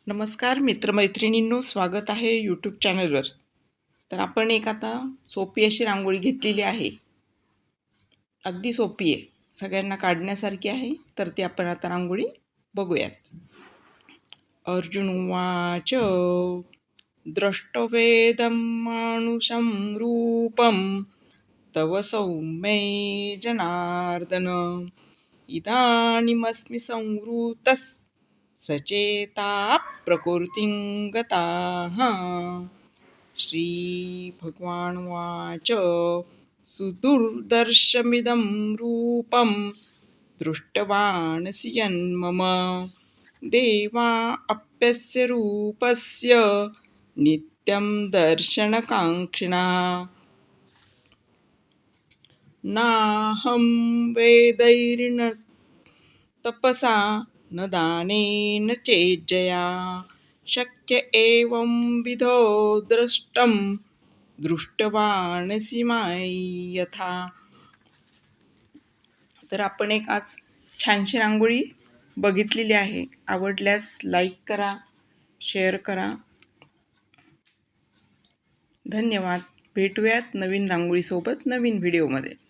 नमस्कार मित्रमैत्रिणींनो, स्वागत आहे यूट्यूब चॅनलवर. तर आपण एक आता सोपी अशी रांगोळी घेतलेली आहे. अगदी सोपी आहे, सगळ्यांना काढण्यासारखी आहे. तर ती आपण आता रांगोळी बघूयात. अर्जुन उवाच द्रष्टवेदं मानुषं रूपं तव सौम्ये जनार्दन इदानीमस्मि संवृतः सचेता प्रकृतिं गताः. श्रीभगवानुवाच सुदुर्दर्शमिदं रूपं दृष्टवानसि यन्मम देवा अप्यस्य रूपस्य नित्यं दर्शनकाङ्क्षिणः. नाहं वेदैर्न तपसा न दानेन चेज्जया शक्य एवं विधो द्रष्टं दृष्टवानसि मां यथा. तर आपण एक आज छानशी रांगोळी बघितलेली आहे. आवडल्यास लाईक करा, शेअर करा. धन्यवाद. भेटूयात नवीन रांगोळीसोबत नवीन व्हिडिओमध्ये.